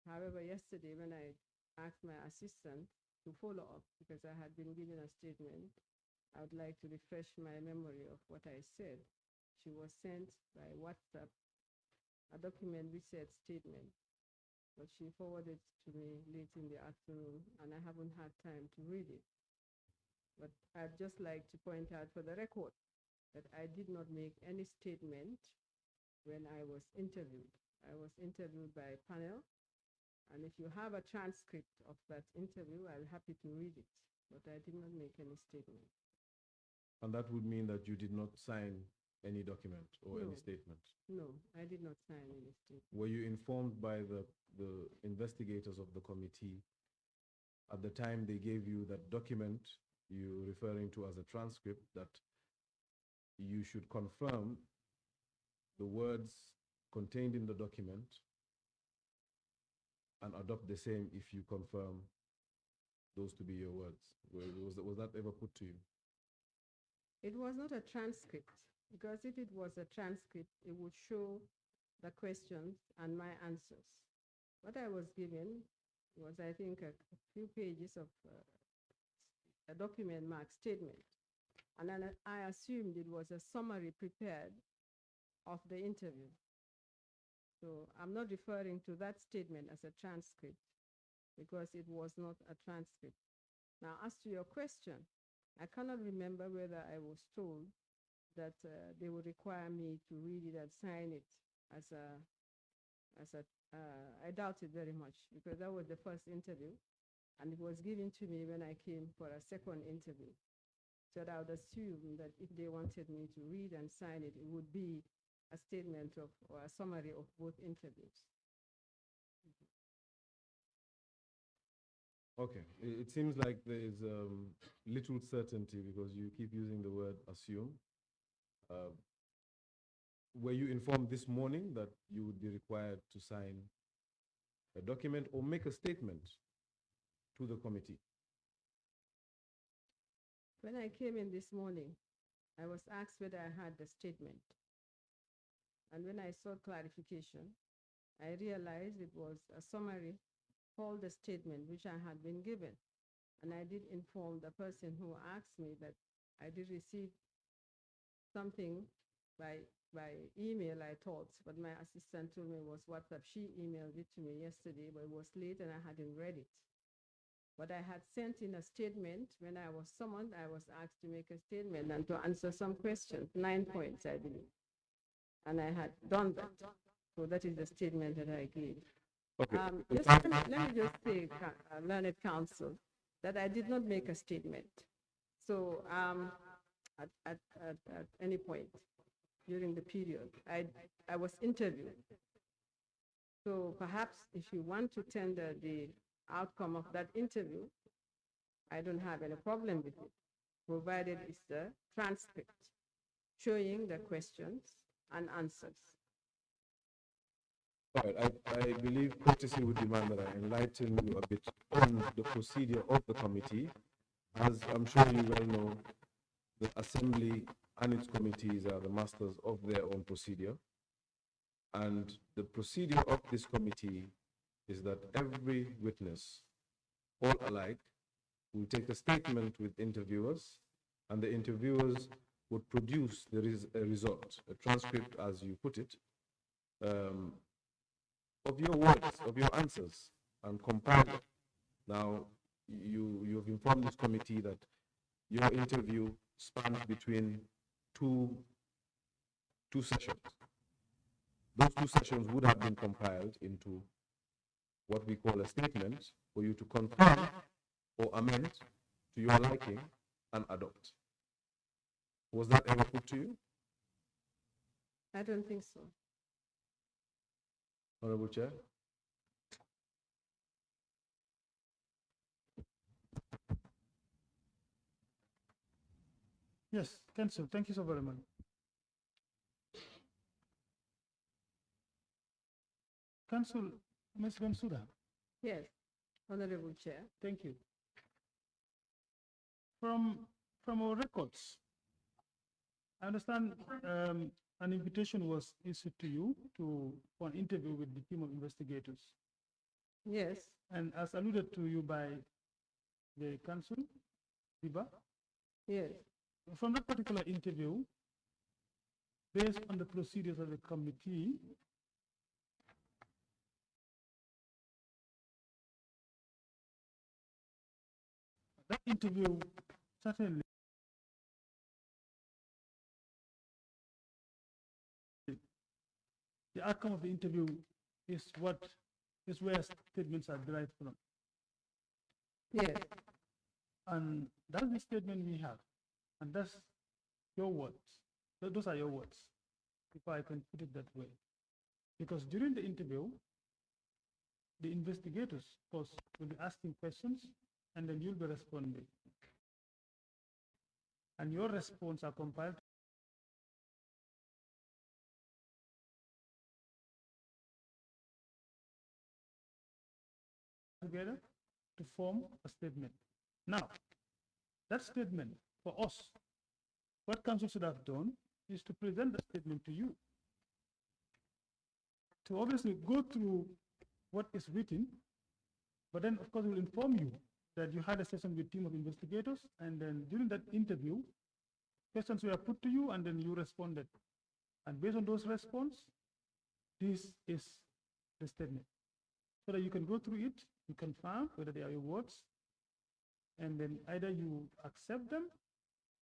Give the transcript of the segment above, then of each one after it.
However, yesterday when I asked my assistant to follow up because I had been given a statement, I would like to refresh my memory of what I said. She was sent by WhatsApp a document which said statement, but she forwarded to me late in the afternoon, and I haven't had time to read it. But I'd just like to point out for the record that I did not make any statement when I was interviewed. I was interviewed by a panel, and if you have a transcript of that interview, I'll be happy to read it, but I did not make any statement. And that would mean that you did not sign any document or No. any statement? No, I did not sign any statement. Were you informed by the investigators of the committee at the time they gave you that document you're referring to as a transcript that you should confirm the words contained in the document and adopt the same if you confirm those to be your words? Was that ever put to you? It was not a transcript, because if it was a transcript, it would show the questions and my answers. What I was given was, I think, a few pages of a document marked statement. And then I assumed it was a summary prepared of the interview. So I'm not referring to that statement as a transcript, because it was not a transcript. Now, as to your question, I cannot remember whether I was told that they would require me to read it and sign it as I doubt it very much, because that was the first interview, and it was given to me when I came for a second interview. So I would assume that if they wanted me to read and sign it, it would be a statement of, or a summary of both interviews. Okay, it seems like there is little certainty because you keep using the word assume. Were you informed this morning that you would be required to sign a document or make a statement to the committee? When I came in this morning, I was asked whether I had the statement. And when I saw clarification, I realized it was a summary called the statement which I had been given. And I did inform the person who asked me that I did receive something by email, I thought, but my assistant told me it was WhatsApp. She emailed it to me yesterday, but it was late and I hadn't read it. But I had sent in a statement when I was summoned. I was asked to make a statement and to answer some questions, 9 points, I believe. And I had done that. So that is the statement that I gave. Okay. Let me just say, learned counsel, that I did not make a statement. So at any point during the period, I was interviewed. So perhaps if you want to tender the outcome of that interview, I don't have any problem with it, provided it's the transcript showing the questions and answers. All right, I believe courtesy would demand that I enlighten you a bit on the procedure of the committee. As I'm sure you well know, the Assembly and its committees are the masters of their own procedure. And the procedure of this committee is that every witness, all alike, will take a statement with interviewers, and the interviewers would produce a result, a transcript, as you put it, of your words, of your answers, and compile it. Now, you have informed this committee that your interview spans between two sessions. Those 2 sessions would have been compiled into what we call a statement for you to confirm or amend to your liking and adopt. Was that ever put to you? I don't think so. Honorable Chair. Yes, Council, thank you so very much. Council, Ms. Bensouda. Yes, Honorable Chair. Thank you. From our records, I understand an invitation was issued to you for an interview with the team of investigators. Yes. And as alluded to you by the council, Biba, Yes. from that particular interview, based on the procedures of the committee, that interview certainly the outcome of the interview is where statements are derived from. Yes. And that's the statement we have. And that's your words. Those are your words, if I can put it that way. Because during the interview, the investigators, of course, will be asking questions and then you'll be responding. And your response are compiled together to form a statement. Now, that statement for us, what council should have done is to present the statement to you. To obviously go through what is written, but then of course we'll inform you that you had a session with a team of investigators, and then during that interview, questions were put to you and then you responded. And based on those responses, this is the statement. So that you can go through it, you confirm whether they are your words, and then either you accept them,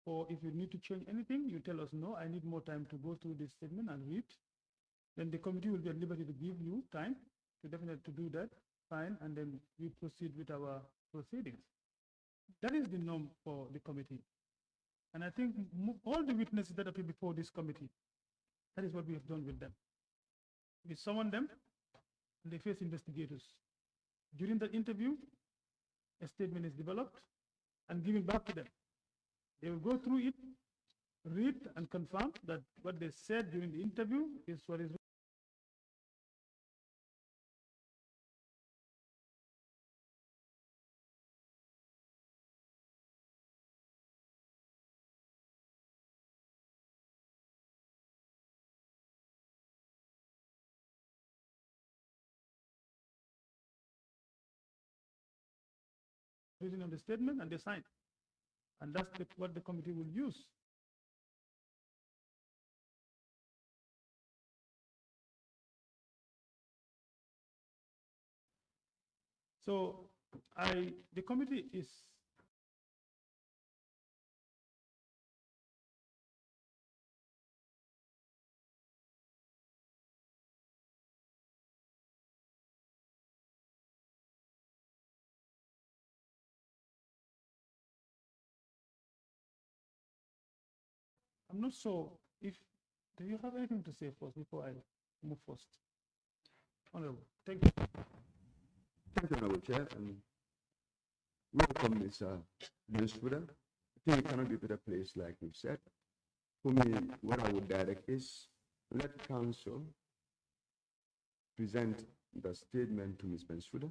or if you need to change anything, you tell us, no, I need more time to go through this statement and read. Then the committee will be at liberty to give you time to definitely to do that, fine, and then we proceed with our proceedings. That is the norm for the committee. And I think all the witnesses that appear before this committee, that is what we have done with them. We summon them and they face investigators. During the interview, a statement is developed and given back to them. They will go through it, read and confirm that what they said during the interview is what is written on the statement, and they sign. And that's what the committee will use. So the committee is I'm not sure if, do you have anything to say first before I move first? Honorable, thank you. Thank you, Honorable Chair, and welcome, Mr. Bensouda. I think it cannot be a better place, like we've said. For me, what I would direct is let council present the statement to Ms. Bensouda.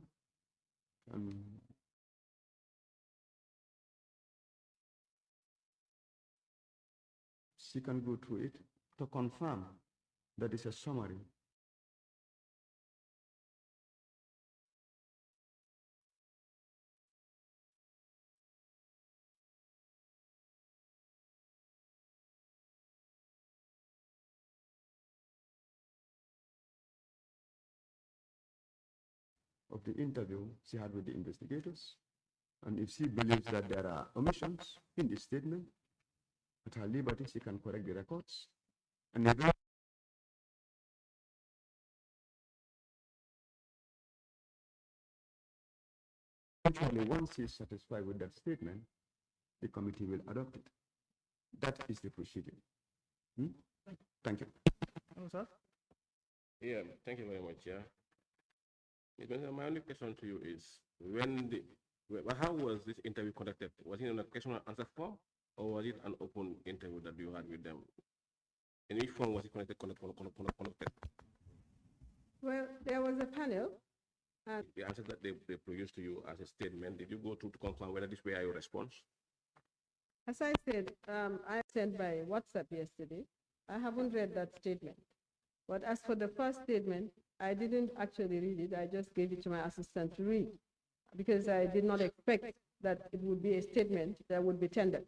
She can go through it to confirm that it's a summary of the interview she had with the investigators. And if she believes that there are omissions in the statement, at her liberty, she can correct the records. And eventually, once she is satisfied with that statement, the committee will adopt it. That is the procedure. Thank you. Hello, sir. Yeah, thank you very much. Yeah. My only question to you is, how was this interview conducted? Was it on a question and answer form, or was it an open interview that you had with them? In which form was it conducted? Well, there was a panel. And the answer that they produced to you as a statement, did you go through to confirm whether this were your response? as I said, I sent by WhatsApp yesterday. I haven't read that statement. But as for the first statement, I didn't actually read it. I just gave it to my assistant to read because I did not expect that it would be a statement that would be tendered.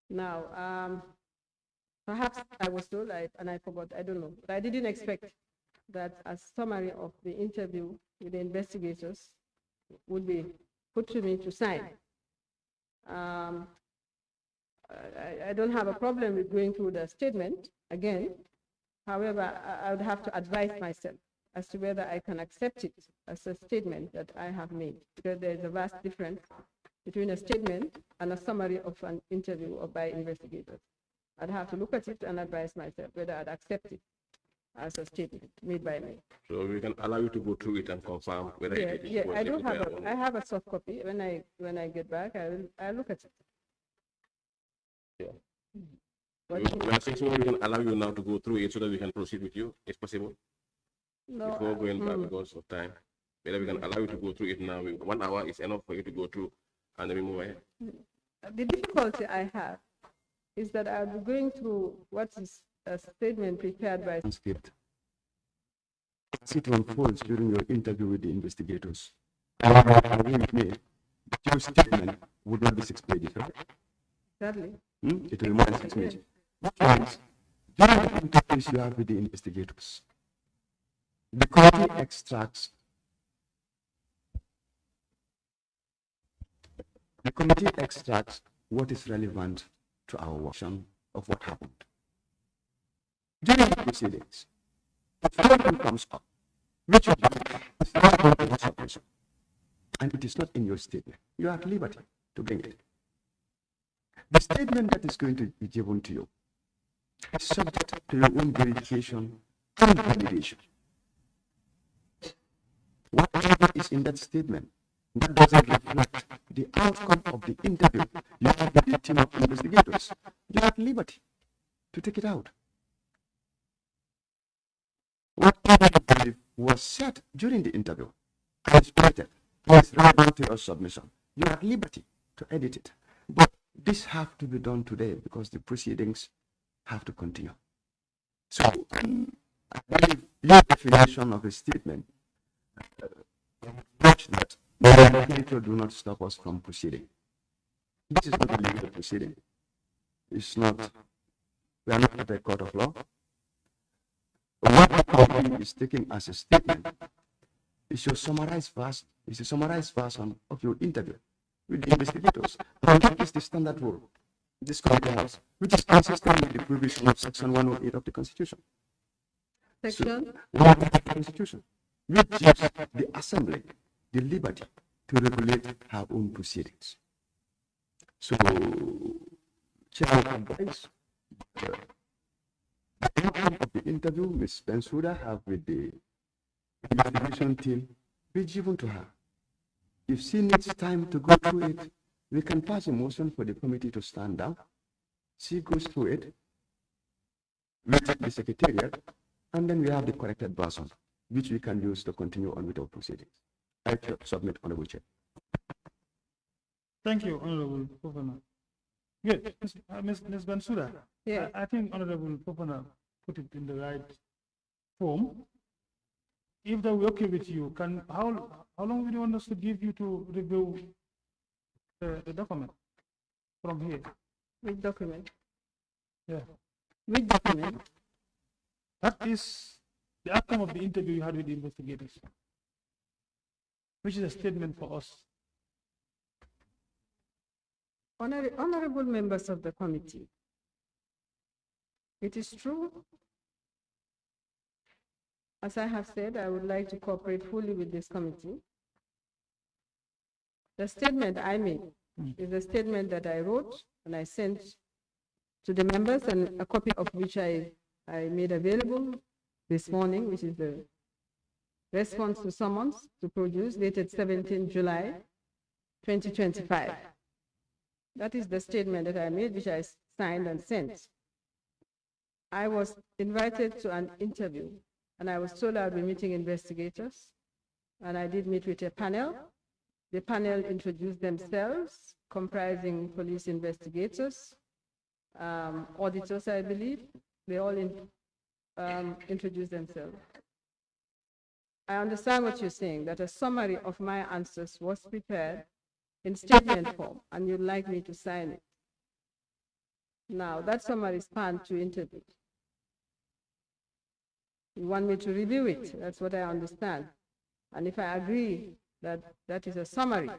Now, perhaps I was told, and I forgot, I don't know, but I didn't expect that a summary of the interview with the investigators would be put to me to sign. I don't have a problem with going through the statement again. However, I would have to advise myself as to whether I can accept it as a statement that I have made, because there is a vast difference between a statement and a summary of an interview or by investigators. I'd have to look at it and advise myself whether I'd accept it as a statement made by me. So we can allow you to go through it and confirm whether it is. Yeah, I do have I have a soft copy. When I get back, I'll look at it. Yeah. We are saying we can allow you now to go through it so that we can proceed with you. It's possible. No, Before going back because of time, whether we can allow you to go through it now. 1 hour is enough for you to go through, and then we move ahead. The difficulty I have is that I'll be going through what is a statement prepared by. Transcript. As it unfolds during your interview with the investigators, and I agree with me, your statement would not be 6 pages, right? Exactly. It will be more than 6 pages. Which means, during the interviews you have with the investigators, the committee extracts what is relevant to our version of what happened. During the proceedings, if anything comes up, which you is not going to your submission, and it is not in your statement, you have liberty to bring it. The statement that is going to be given to you is subject to your own verification and validation. Whatever is in that statement that doesn't reflect the outcome of the interview you have with the team of investigators, you have liberty to take it out. Whatever you believe was said during the interview and is stated is relevant to your submission, you have liberty to edit it. But this has to be done today because the proceedings have to continue. So, I believe your definition of a statement that the do not stop us from proceeding. This is not a legal proceeding. It's not, we are not at a court of law. What the committee is taking as a statement is a summarized version of your interview with the investigators. And that is the standard rule this committee has, which is consistent with the provision of Section 108 of the Constitution. Section? 108 of the Constitution, which gives the Assembly the liberty to regulate her own proceedings. So, Chair of advice, the outcome of the interview Ms. Bensouda have with the investigation team be given to her. If she needs time to go through it, we can pass a motion for the committee to stand down. She goes through it with the secretariat, and then we have the corrected version, which we can use to continue on with our proceedings. I submit, Honorable Chair. Thank you, Honorable Popana. Good. Ms. Bensouda, Yeah. I think Honorable Popana put it in the right form. If that will be okay with you, how long would you want us to give you to review the document from here? Which document? Yeah. Which document? That is the outcome of the interview you had with the investigators, which is a statement for us. Honorable members of the committee, it is true, as I have said, I would like to cooperate fully with this committee. The statement I made is a statement that I wrote and I sent to the members, and a copy of which I made available this morning, which is the response to summons to produce dated 17 July 2025. That is the statement that I made, which I signed and sent. I was invited to an interview, and I was told I'd be meeting investigators, and I did meet with a panel. The panel introduced themselves, comprising police investigators, auditors, I believe. They all introduced themselves. I understand what you're saying, that a summary of my answers was prepared in statement form, and you'd like me to sign it. Now, that summary spanned 2 interviews. You want me to review it, that's what I understand. And if I agree that that is a summary,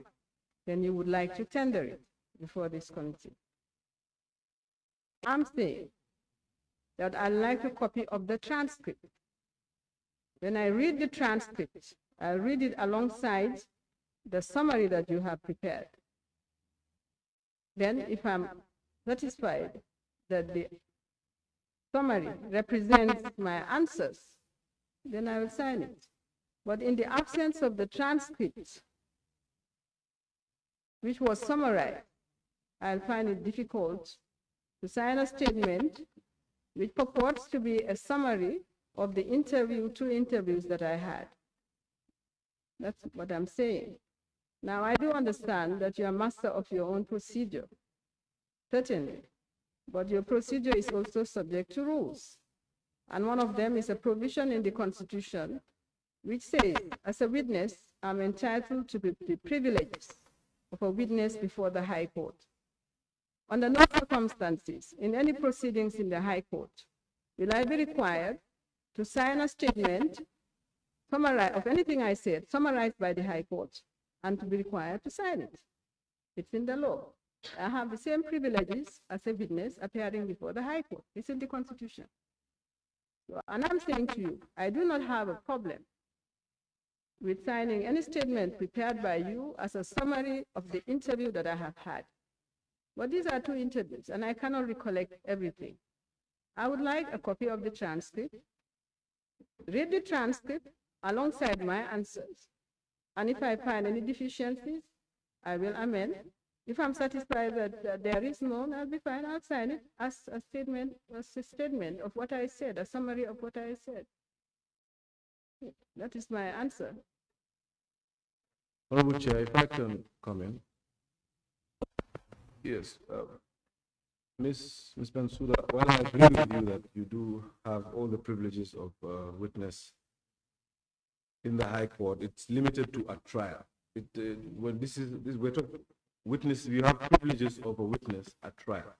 then you would like to tender it before this committee. I'm saying that I'd like a copy of the transcript. When I read the transcript, I'll read it alongside the summary that you have prepared. Then, if I'm satisfied that the summary represents my answers, then I will sign it. But in the absence of the transcript, which was summarized, I'll find it difficult to sign a statement which purports to be a summary of the 2 interviews that I had. That's what I'm saying. Now, I do understand that you're master of your own procedure, certainly, but your procedure is also subject to rules. And one of them is a provision in the Constitution which says, as a witness, I'm entitled to the privileges of a witness before the High Court. Under no circumstances, in any proceedings in the High Court, will I be required to sign a statement of anything I said, summarized by the High Court, and to be required to sign it. It's in the law. I have the same privileges as a witness appearing before the High Court. It's in the Constitution. So, and I'm saying to you, I do not have a problem with signing any statement prepared by you as a summary of the interview that I have had. But these are 2 interviews, and I cannot recollect everything. I would like a copy of the transcript, read the transcript alongside my answers. And if I find any deficiencies, I will amend. If I'm satisfied that there is none, I'll be fine. I'll sign it as a statement of what I said, a summary of what I said. That is my answer. Honorable Chair, if I can comment. Yes, Ms. Bensouda, while I agree with you that you do have all the privileges of witness in the High Court, it's limited to a trial. When we're talking witness, you have privileges of a witness at trial,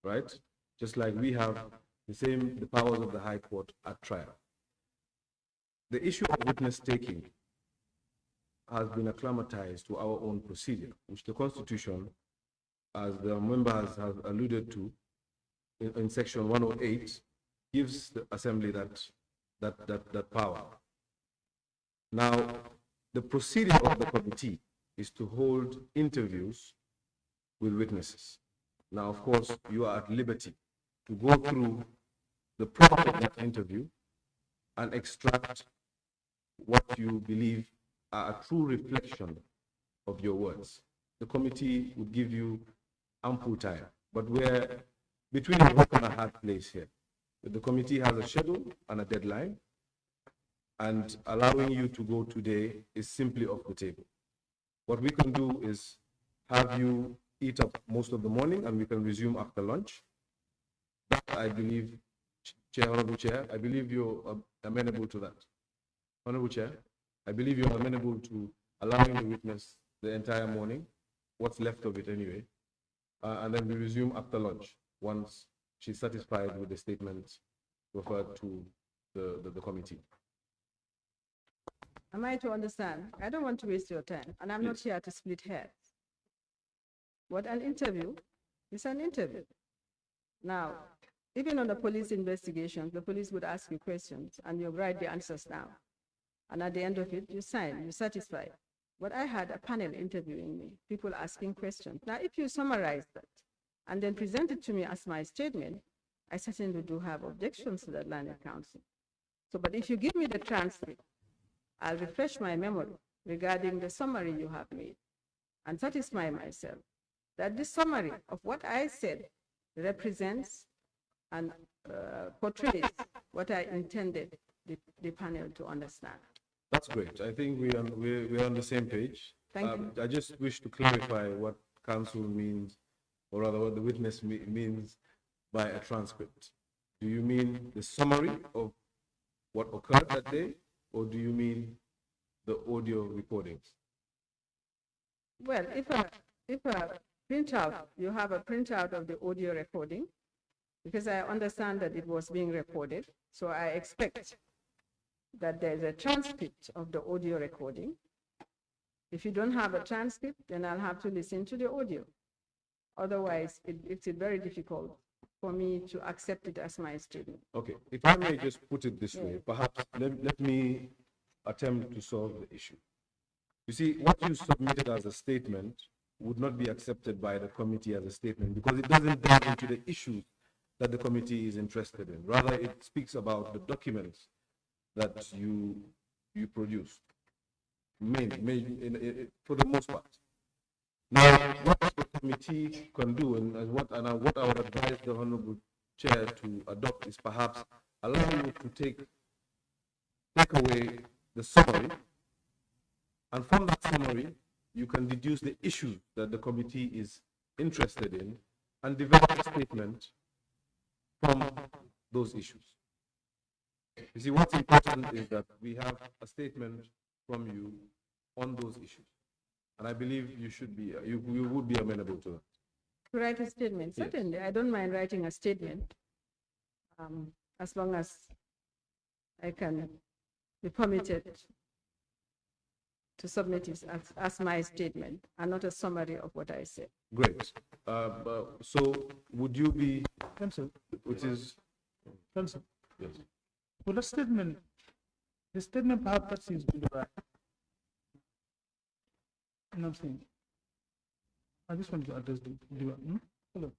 right? Just like we have the powers of the High Court at trial. The issue of witness taking has been acclimatized to our own procedure, which the Constitution, as the member has alluded to, in section 108, gives the Assembly that power. Now, the procedure of the committee is to hold interviews with witnesses. Now, of course, you are at liberty to go through the product of that interview and extract what you believe are a true reflection of your words. The committee would give you ample time, but we're between a rock and a hard place here. The committee has a schedule and a deadline, and allowing you to go today is simply off the table. What we can do is have you eat up most of the morning, and we can resume after lunch. That, I believe, Honorable Chair, I believe you're amenable to that. Honorable Chair, I believe you're amenable to allowing the witness the entire morning, what's left of it anyway, and then we resume after lunch once she's satisfied with the statements referred to the committee. Am I to understand? I don't want to waste your time, and I'm not here to split hairs. But an interview is an interview. Now, even on the police investigations, the police would ask you questions, and you write the answers down. And at the end of it, you sign, you're satisfied. But I had a panel interviewing me, people asking questions. Now, if you summarize that and then present it to me as my statement, I certainly do have objections to that line of counsel. So, but if you give me the transcript, I'll refresh my memory regarding the summary you have made and satisfy myself that this summary of what I said represents and portrays what I intended the panel to understand. That's great. I think we're on the same page. Thank you. I just wish to clarify what counsel means, or rather what the witness means by a transcript. Do you mean the summary of what occurred that day, or do you mean the audio recordings? Well, if a printout, you have a printout of the audio recording, because I understand that it was being recorded, so I expect that there's a transcript of the audio recording. If you don't have a transcript, then I'll have to listen to the audio. Otherwise, it's very difficult for me to accept it as my statement. Okay, if I may just put it this way, perhaps let me attempt to solve the issue. You see, what you submitted as a statement would not be accepted by the committee as a statement because it doesn't dive into the issues that the committee is interested in. Rather, it speaks about the documents that you produced, for the most part. Now, what the committee can do, and what I would advise the Honorable Chair to adopt is perhaps allow you to take away the summary, and from that summary, you can deduce the issues that the committee is interested in and develop a statement from those issues. You see, what's important is that we have a statement from you on those issues. And I believe you should be, you would be amenable to that. To write a statement, Yes. certainly. I don't mind writing a statement, as long as I can be permitted to submit it as my statement and not a summary of what I said. Great. So would you be, Council, which is, Council, yes. for the statement perhaps that seems to be right. You know what I'm saying? I just want to address hello.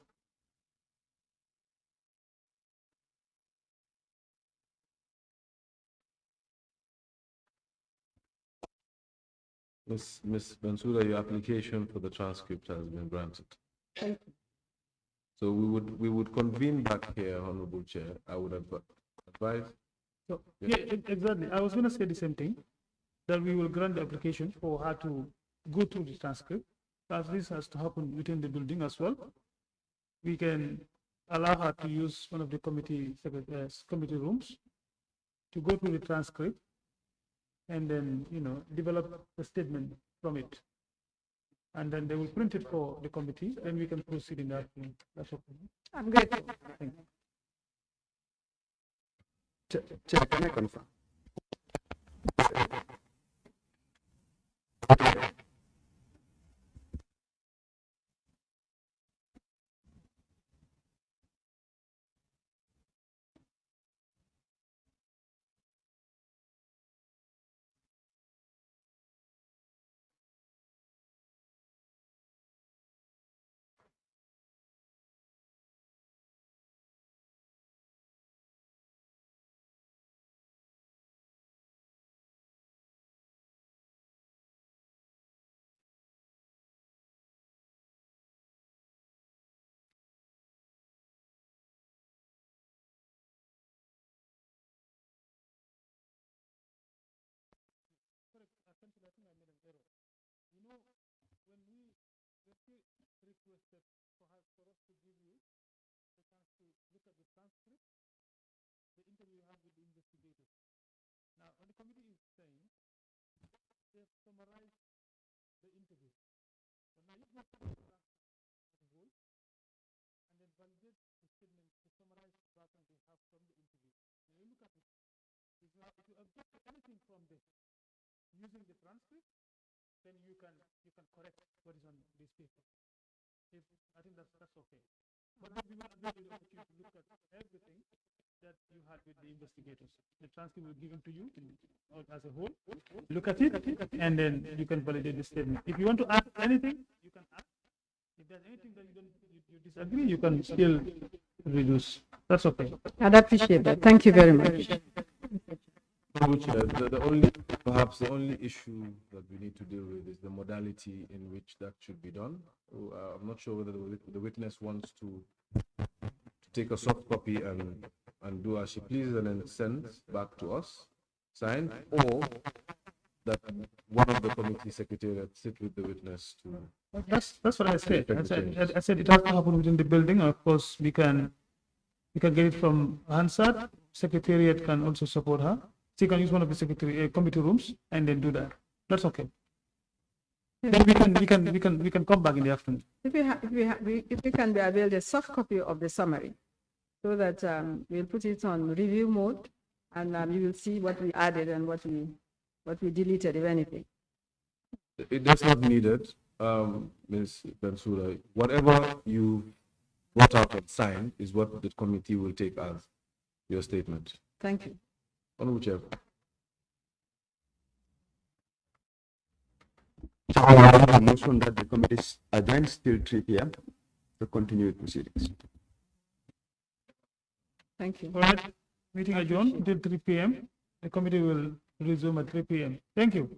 Ms. Bensouda, your application for the transcript has been granted. Thank you. So we would convene back here, Honorable Chair. I would advise. So, yeah, exactly. I was going to say the same thing, that we will grant the application for her to go through the transcript. As this has to happen within the building as well, we can allow her to use one of the committee rooms to go through the transcript and then, develop a statement from it. And then they will print it for the committee, and we can proceed in that. That's okay. I'm grateful. Thank you. Chair, can I confirm? Requested for us to give you the chance to look at the transcript, the interview you had with the investigators. Now, what the committee is saying, they have summarized the interview. But now you have to look at the transcript as a whole and then validate the statement, the summarized version they have from the interview. When you look at it, if you object to anything from this using the transcript, then you can correct what is on this paper. I think that's okay. But we will give you the opportunity to look at everything that you had with the investigators. The transcript will be given to you as a whole. Look at it, and then you can validate the statement. If you want to add anything, you can add. If there's anything that you disagree, you can still reduce. That's okay. I'd appreciate that. Thank you very much. Perhaps the only issue that we need to deal with is the modality in which that should be done. I'm not sure whether the witness wants to take a soft copy and do as she pleases and then send back to us, signed, or that one of the committee secretariat sit with the witness to. That's what I said. I said it has to happen within the building. Of course, we can get it from Hansard. Secretariat can also support her. So you can use one of the committee rooms and then do that. That's okay. Then we can come back in the afternoon. If we can be availed a soft copy of the summary, so that we'll put it on review mode, and you will see what we added and what we deleted, if anything. That's not needed, Ms. Bensouda. Whatever you brought out and signed is what the committee will take as your statement. Thank you. Honorable Chair. A motion that the committee adjourns till 3 p.m. to continue proceedings. Thank you. All right, meeting adjourned until 3 p.m. The committee will resume at 3 p.m. Thank you.